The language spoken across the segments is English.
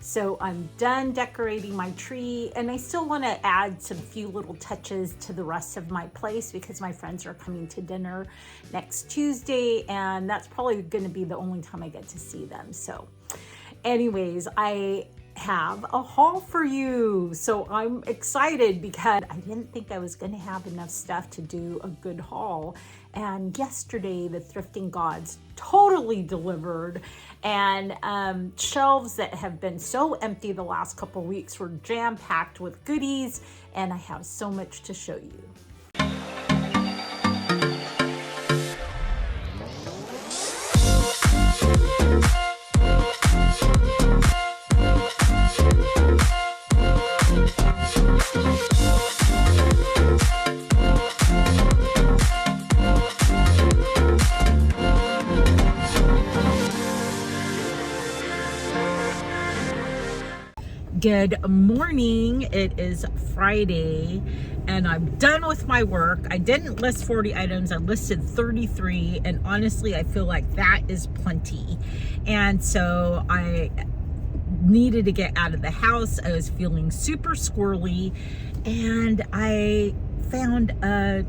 So I'm done decorating my tree, and I still want to add some few little touches to the rest of my place because my friends are coming to dinner next Tuesday, and that's probably going to be the only time I get to see them. So anyways, I have a haul for you. So I'm excited because I didn't think I was going to have enough stuff to do a good haul. And yesterday, the thrifting gods totally delivered, and shelves that have been so empty the last couple weeks were jam-packed with goodies, and I have so much to show you. Good morning. It is Friday and I'm done with my work. I didn't list 40 items. I listed 33, and honestly I feel like that is plenty. And so I needed to get out of the house. I was feeling super squirrely, and I found a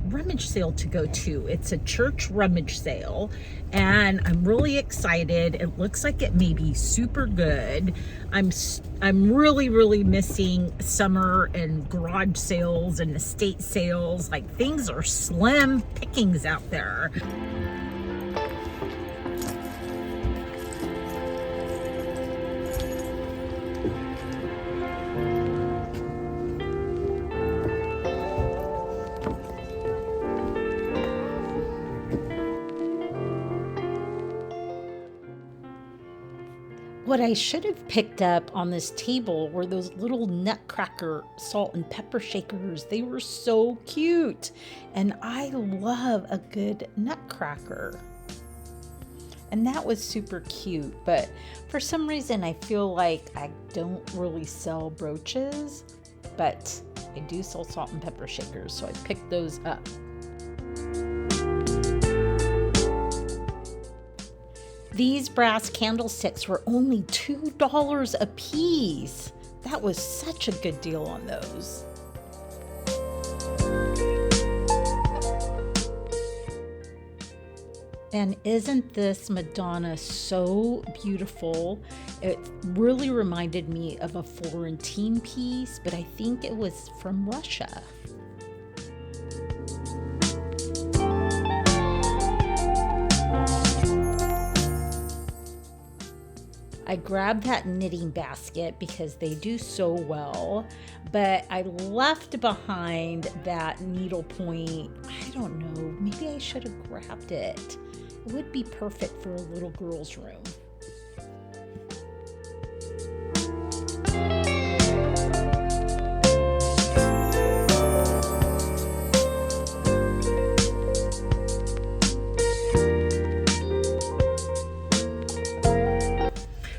rummage sale to go to. It's a church rummage sale, and I'm really excited. It looks like it may be super good. I'm really missing summer and garage sales and estate sales. Like, things are slim pickings out there. What I should have picked up on this table were those little nutcracker salt and pepper shakers. They were so cute, and I love a good nutcracker. And that was super cute, but for some reason I feel like I don't really sell brooches, but I do sell salt and pepper shakers, so I picked those up. These brass candlesticks were only $2 a piece. That was such a good deal on those. And isn't this Madonna so beautiful? It really reminded me of a Florentine piece, but I think it was from Russia. I grabbed that knitting basket because they do so well, but I left behind that needlepoint. I don't know, maybe I should have grabbed it. It would be perfect for a little girl's room.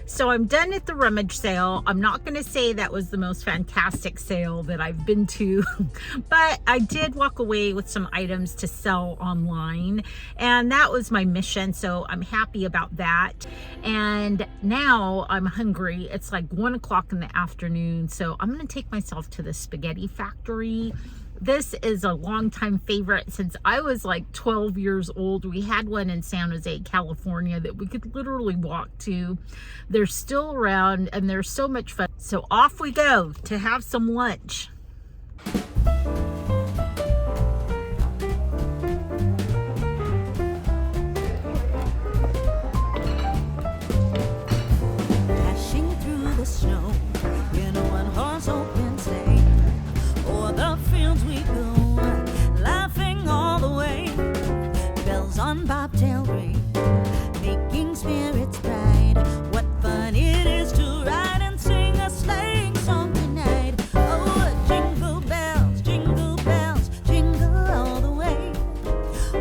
So I'm done at the rummage sale. I'm not going to say that was the most fantastic sale that I've been to, but I did walk away with some items to sell online, and that was my mission. So I'm happy about that. And now I'm hungry. It's like 1 o'clock in the afternoon. So I'm going to take myself to the spaghetti factory. This is a longtime favorite since I was like 12 years old. We had one in San Jose, California that we could literally walk to. They're still around and they're so much fun. So off we go to have some lunch. Dashing through the snow in a one-horse open sleigh. O'er the fields we go, laughing all the way. Bells on bobtail ring, making spirits bright. What fun it is to ride and sing a sleighing song tonight. Oh, jingle bells, jingle all the way.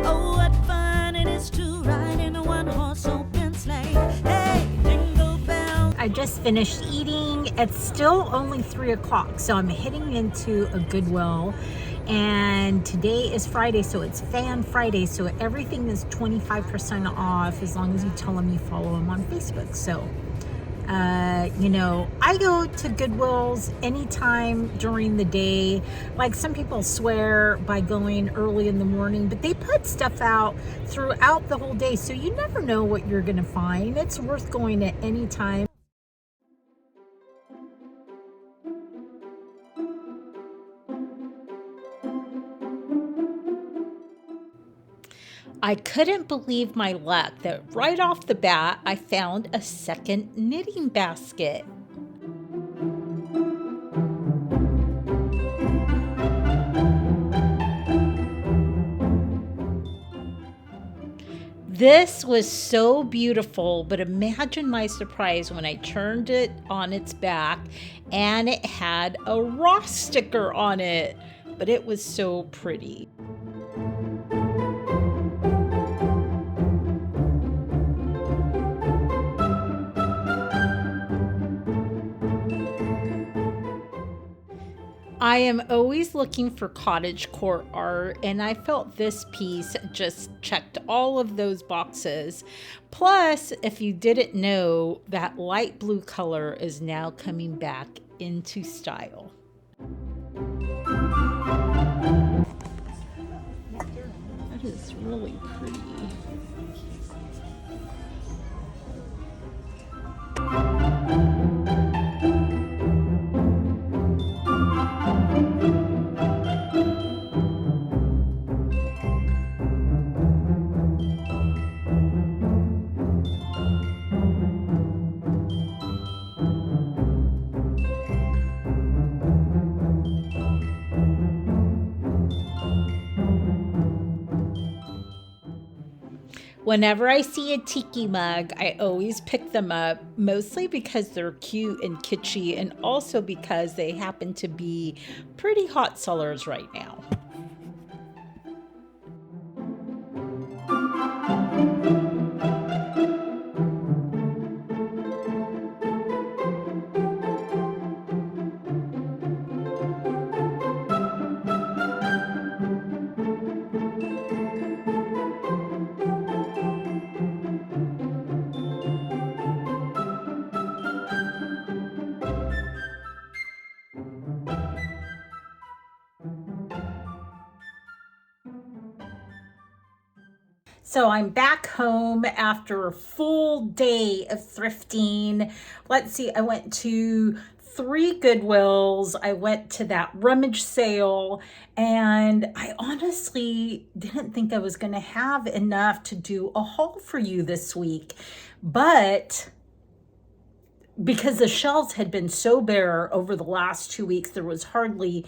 Oh, what fun it is to ride in a one-horse open sleigh. Hey, jingle bells. I just finished eating. It's still only 3 o'clock, so I'm heading into a Goodwill. And today is Friday, so it's Fan Friday, so everything is 25% off as long as you tell them you follow them on Facebook. So You know, I go to Goodwill's anytime during the day. Like some people swear by going early in the morning, but they put stuff out throughout the whole day, so you never know what you're going to find. It's worth going at any time. I couldn't believe my luck that right off the bat, I found a second knitting basket. This was so beautiful, but imagine my surprise when I turned it on its back and it had a Ross sticker on it, but it was so pretty. I am always looking for cottagecore art, and I felt this piece just checked all of those boxes. Plus, if you didn't know, that light blue color is now coming back into style. That is really pretty. Whenever I see a tiki mug, I always pick them up, mostly because they're cute and kitschy, and also because they happen to be pretty hot sellers right now. So I'm back home after a full day of thrifting. Let's see, I went to 3 Goodwills. I went to that rummage sale, and I honestly didn't think I was going to have enough to do a haul for you this week. But because the shelves had been so bare over the last 2 weeks, there was hardly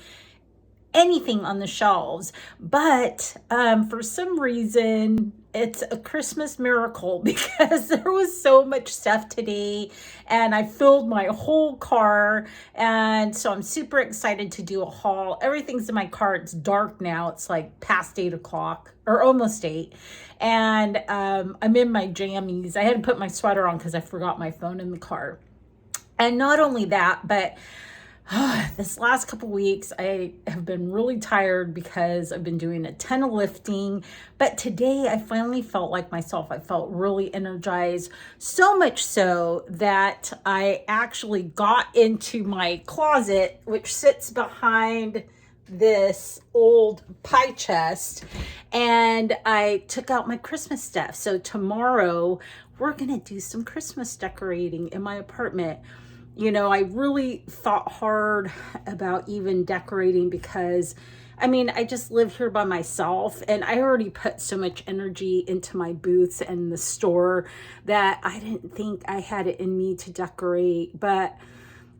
anything on the shelves. But for some reason, it's a Christmas miracle because there was so much stuff today and I filled my whole car. And so I'm super excited to do a haul. Everything's in my car. It's dark now. It's like past 8 o'clock or almost 8. And I'm in my jammies. I had to put my sweater on because I forgot my phone in the car. And not only that, but this last couple weeks, I have been really tired because I've been doing a ton of lifting. But today, I finally felt like myself. I felt really energized, so much so that I actually got into my closet, which sits behind this old pie chest, and I took out my Christmas stuff. So tomorrow, we're going to do some Christmas decorating in my apartment. You know, I really thought hard about even decorating because, I mean, I just live here by myself and I already put so much energy into my booths and the store that I didn't think I had it in me to decorate. But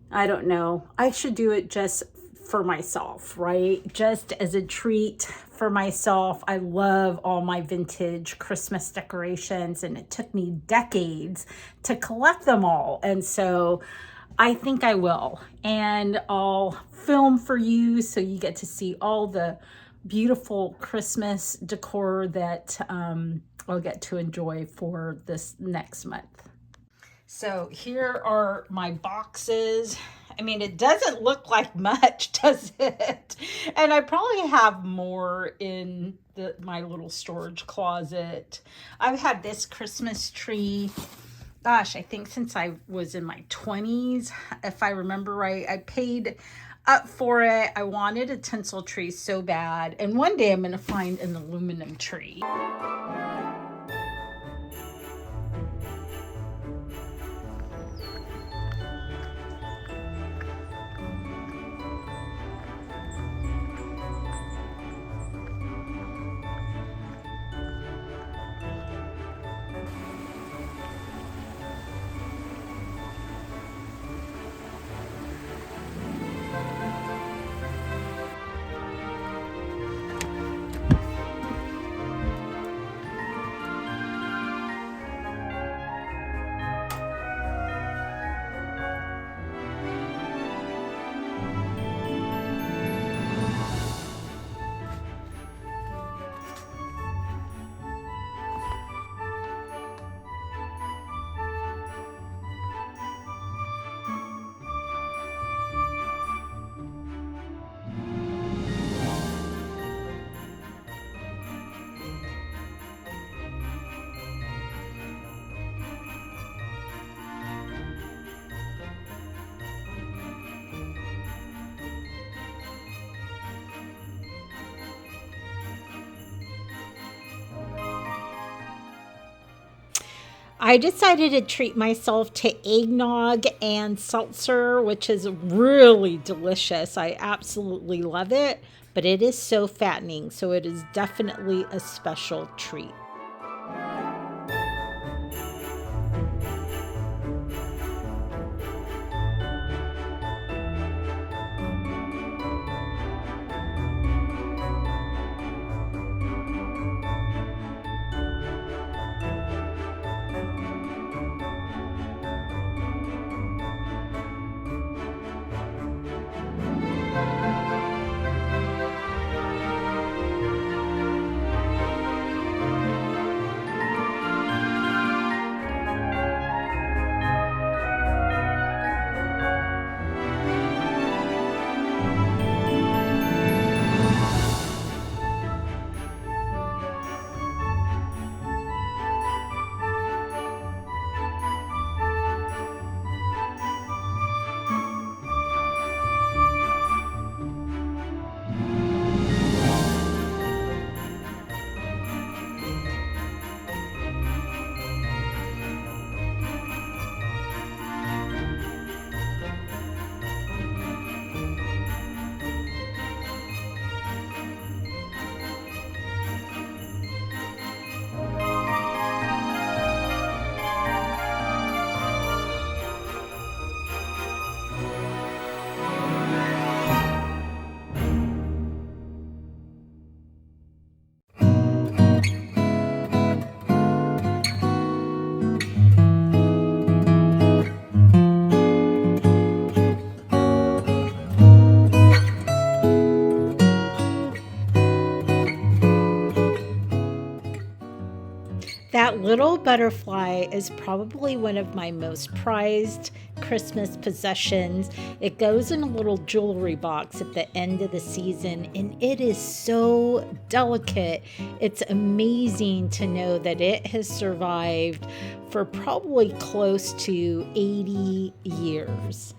I don't know. I should do it just for myself, right? Just as a treat for myself. I love all my vintage Christmas decorations, and it took me decades to collect them all. And so I think I will, and I'll film for you so you get to see all the beautiful Christmas decor that I'll get to enjoy for this next month. So here are my boxes. I mean, it doesn't look like much, does it? And I probably have more in my little storage closet. I've had this Christmas tree gosh, I think since I was in my 20s, if I remember right. I paid up for it. I wanted a tinsel tree so bad. And one day I'm going to find an aluminum tree. I decided to treat myself to eggnog and seltzer, which is really delicious. I absolutely love it, but it is so fattening, so it is definitely a special treat. That little butterfly is probably one of my most prized Christmas possessions. It goes in a little jewelry box at the end of the season, and it is so delicate. It's amazing to know that it has survived for probably close to 80 years.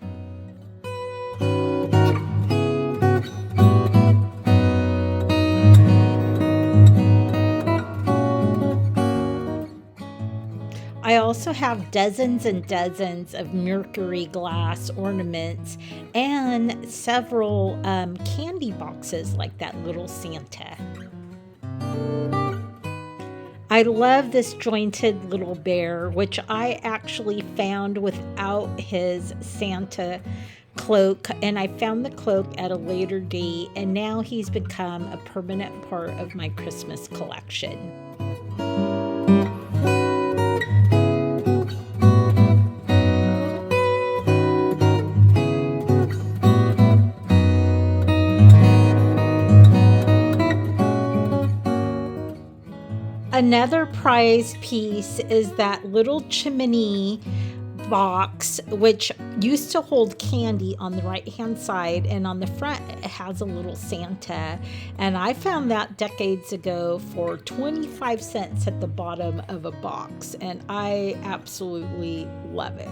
I also have dozens and dozens of mercury glass ornaments and several candy boxes like that little Santa. I love this jointed little bear, which I actually found without his Santa cloak, and I found the cloak at a later date, and now he's become a permanent part of my Christmas collection. Another prize piece is that little chimney box, which used to hold candy on the right hand side, and on the front it has a little Santa. And I found that decades ago for 25 cents at the bottom of a box, and I absolutely love it.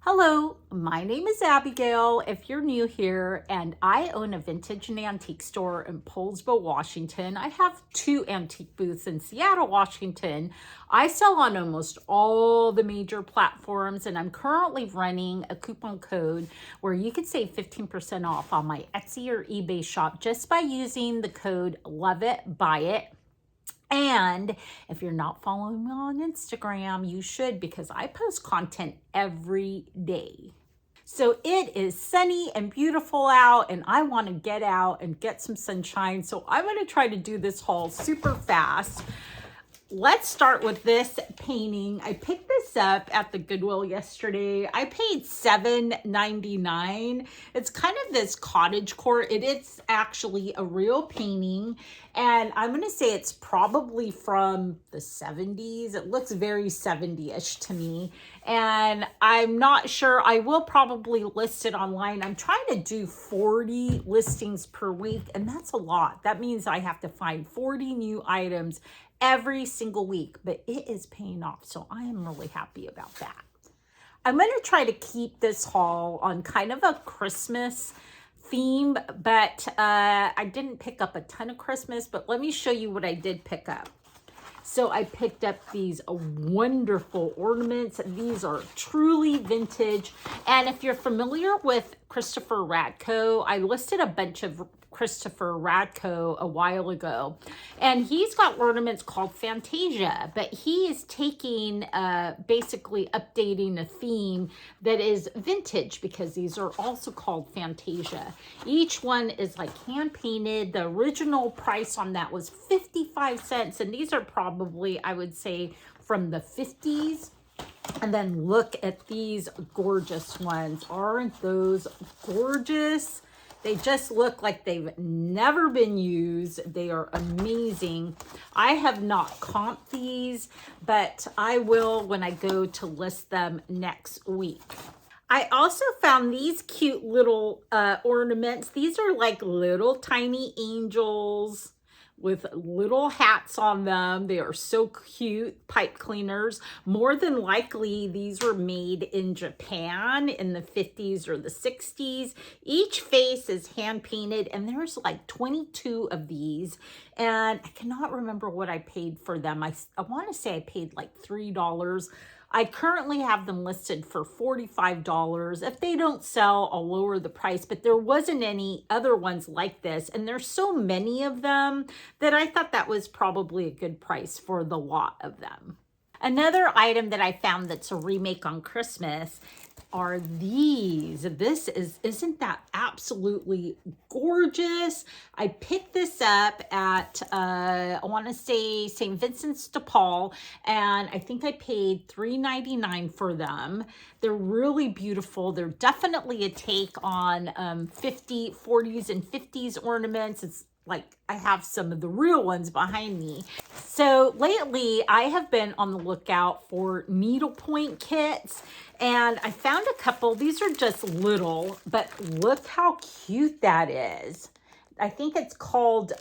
Hello, my name is Abigail, if you're new here, and I own a vintage and antique store in Poulsbo, Washington. I have 2 antique booths in Seattle, Washington. I sell on almost all the major platforms, and I'm currently running a coupon code where you can save 15% off on my Etsy or eBay shop just by using the code LOVEITBUYIT. And if you're not following me on Instagram, you should, because I post content every day. So it is sunny and beautiful out, and I want to get out and get some sunshine. So I'm going to try to do this haul super fast. Let's start with this painting. I picked this up at the Goodwill yesterday. I paid $7.99. It's kind of this cottagecore. It is actually a real painting, and I'm going to say it's probably from the 70s. It looks very 70-ish to me, and I'm not sure. I will probably list it online. I'm trying to do 40 listings per week, and that's a lot. That means I have to find 40 new items every single week, but it is paying off. So I am really happy about that. I'm going to try to keep this haul on kind of a Christmas theme, but I didn't pick up a ton of Christmas, but let me show you what I did pick up. So I picked up these wonderful ornaments. These are truly vintage. And if you're familiar with Christopher Radko, I listed a bunch of Christopher Radko a while ago, and he's got ornaments called Fantasia, but he is taking basically updating a theme that is vintage, because these are also called Fantasia. Each one is like hand painted. The original price on that was 55 cents, and these are probably, I would say, from the 50s. And then look at these gorgeous ones. Aren't those gorgeous? They just look like they've never been used. They are amazing. I have not comped these, but I will when I go to list them next week. I also found these cute little ornaments. These are like little tiny angels with little hats on them. They are so cute. Pipe cleaners. More than likely, these were made in Japan in the 50s or the 60s. Each face is hand painted, and there's like 22 of these. And I cannot remember what I paid for them. I want to say I paid like $3. I currently have them listed for $45. If they don't sell, I'll lower the price, but there wasn't any other ones like this. And there's so many of them that I thought that was probably a good price for the lot of them. Another item that I found that's a remake on Christmas are these. Isn't that absolutely gorgeous? I picked this up at, I want to say St. Vincent's de Paul, and I think I paid $3.99 for them. They're really beautiful. They're definitely a take on 40s and 50s ornaments. It's like I have some of the real ones behind me. So lately I have been on the lookout for needlepoint kits, and I found a couple. These are just little, but look how cute that is. I think it's called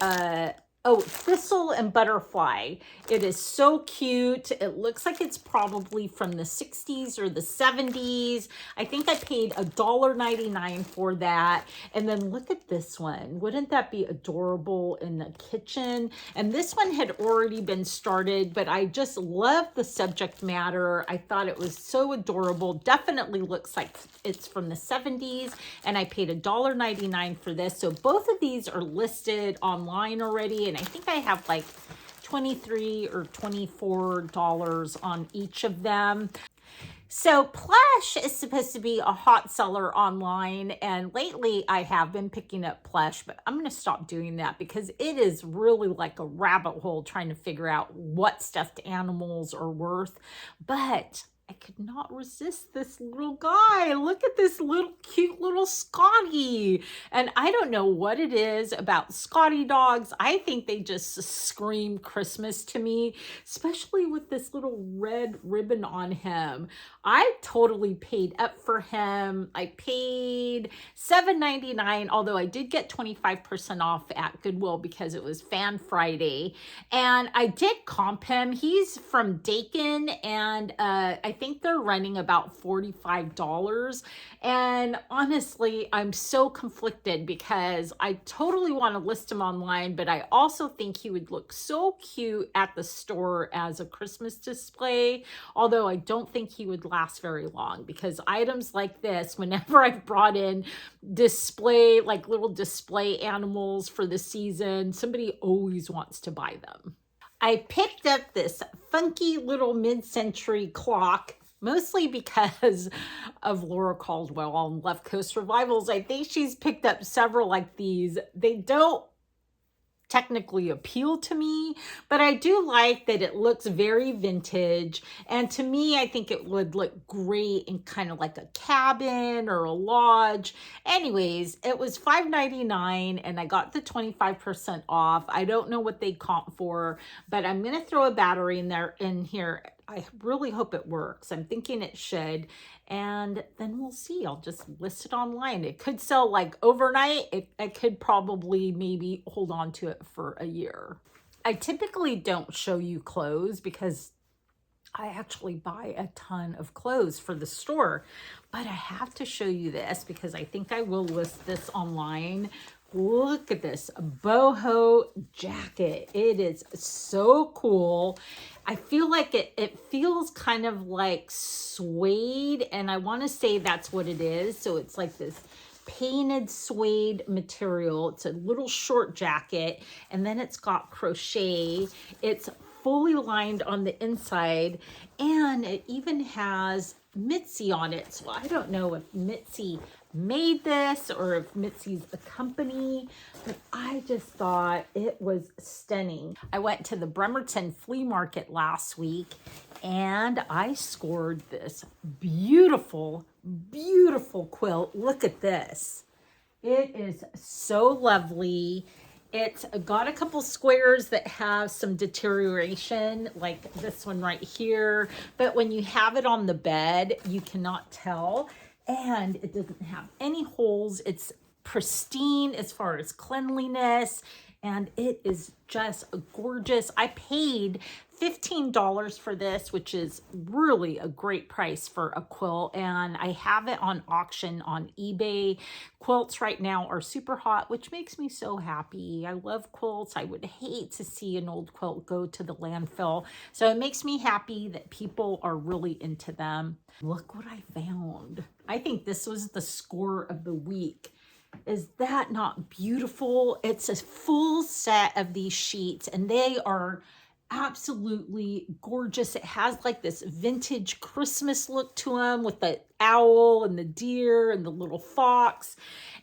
Thistle and Butterfly. It is so cute. It looks like it's probably from the 60s or the 70s. I think I paid $1.99 for that. And then look at this one. Wouldn't that be adorable in the kitchen? And this one had already been started, but I just love the subject matter. I thought it was so adorable. Definitely looks like it's from the 70s, and I paid $1.99 for this. So both of these are listed online already, and I think I have like $23 or $24 on each of them. So Plush is supposed to be a hot seller online, and lately I have been picking up Plush, but I'm going to stop doing that because it is really like a rabbit hole trying to figure out what stuffed animals are worth. But I could not resist this little guy. Look at this little cute little Scotty. And I don't know what it is about Scotty dogs. I think they just scream Christmas to me, especially with this little red ribbon on him. I totally paid up for him. I paid $7.99, although I did get 25% off at Goodwill because it was Fan Friday. And I did comp him. He's from Dakin, and I think they're running about $45. And honestly, I'm so conflicted because I totally want to list him online, but I also think he would look so cute at the store as a Christmas display, although I don't think he would last very long because items like this, whenever I've brought in display, like little display animals for the season, somebody always wants to buy them. I picked up this funky little mid-century clock, mostly because of Laura Caldwell on Left Coast Revivals. I think she's picked up several like these. They don't technically appeal to me, but I do like that it looks very vintage. And to me, I think it would look great in kind of like a cabin or a lodge. Anyways, it was $5.99 and I got the 25% off. I don't know what they comp for, but I'm going to throw a battery in here. I really hope it works. I'm thinking it should. And then we'll see. I'll just list it online. It could sell like overnight. I could probably maybe hold on to it for a year. I typically don't show you clothes because I actually buy a ton of clothes for the store. But I have to show you this because I think I will list this online. Look at this boho jacket. It is so cool. I feel like it feels kind of like suede, and I want to say that's what it is. So it's like this painted suede material. It's a little short jacket, and then it's got crochet. It's fully lined on the inside, and it even has Mitzi on it. So I don't know if Mitzi made this or if Mitzi's the company, but I just thought it was stunning. I went to the Bremerton flea market last week and I scored this beautiful, beautiful quilt. Look at this. It is so lovely. It's got a couple squares that have some deterioration, like this one right here. But when you have it on the bed, you cannot tell. And it doesn't have any holes. It's pristine as far as cleanliness. And it is just gorgeous. I paid $15 for this, which is really a great price for a quilt. And I have it on auction on eBay. Quilts right now are super hot, which makes me so happy. I love quilts. I would hate to see an old quilt go to the landfill. So it makes me happy that people are really into them. Look what I found. I think this was the score of the week. Is that not beautiful? It's a full set of these sheets and they are absolutely gorgeous. It has like this vintage Christmas look to them with the owl and the deer and the little fox.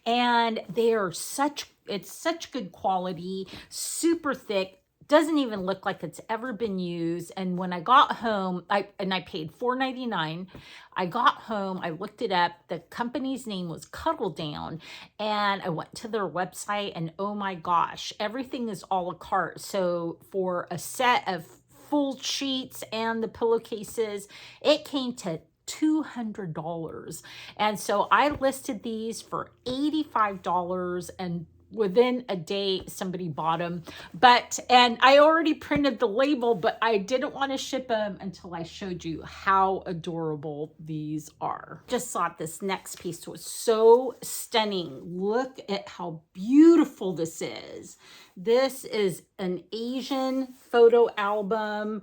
And they are it's such good quality, super thick. Doesn't even look like it's ever been used. And when I got home, I paid $4.99. I got home, I looked it up. The company's name was Cuddle Down. And I went to their website and oh my gosh, everything is a la carte. So for a set of full sheets and the pillowcases, it came to $200. And so I listed these for $85 and within a day somebody bought them, and I already printed the label, but I didn't want to ship them until I showed you how adorable these are. Just thought this next piece was so stunning. Look at how beautiful this is. This is an Asian photo album,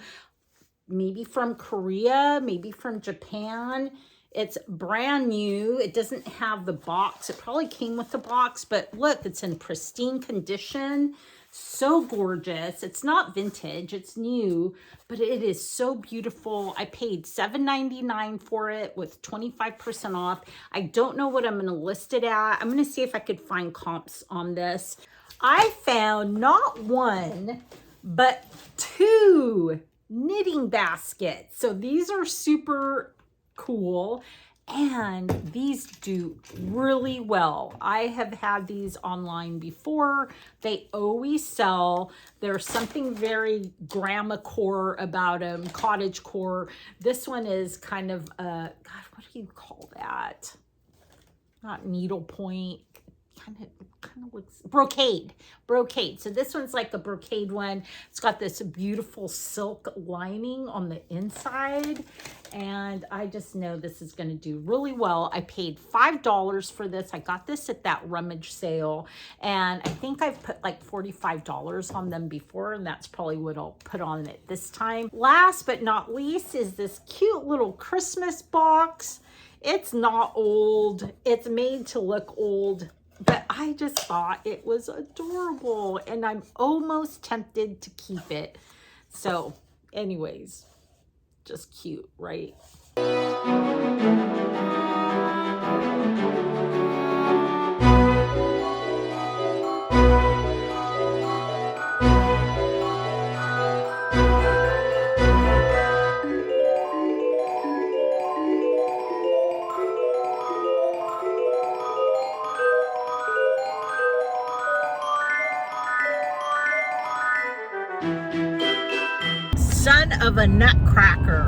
maybe from Korea, maybe from Japan. It's brand new. It doesn't have the box. It probably came with the box, but look, it's in pristine condition. So gorgeous. It's not vintage, it's new, but it is so beautiful. I paid $7.99 for it with 25% off. I don't know what I'm gonna list it at. I'm gonna see if I could find comps on this. I found not one, but two knitting baskets. So these are super cool and these do really well. I have had these online before. They always sell. There's something very grandma-core about them, cottage-core. This one is kind of a, God, what do you call that? Not needlepoint, kind of looks brocade. So this one's like a brocade one. It's got this beautiful silk lining on the inside, and I just know this is going to do really well. I paid $5 for this. I got this at that rummage sale, and I think I've put like $45 on them before, and that's probably what I'll put on it this time. Last but not least is this cute little Christmas box. It's not old. It's made to look old, but I just thought it was adorable and I'm almost tempted to keep it. So anyways, just cute, right? Son of a nutcracker.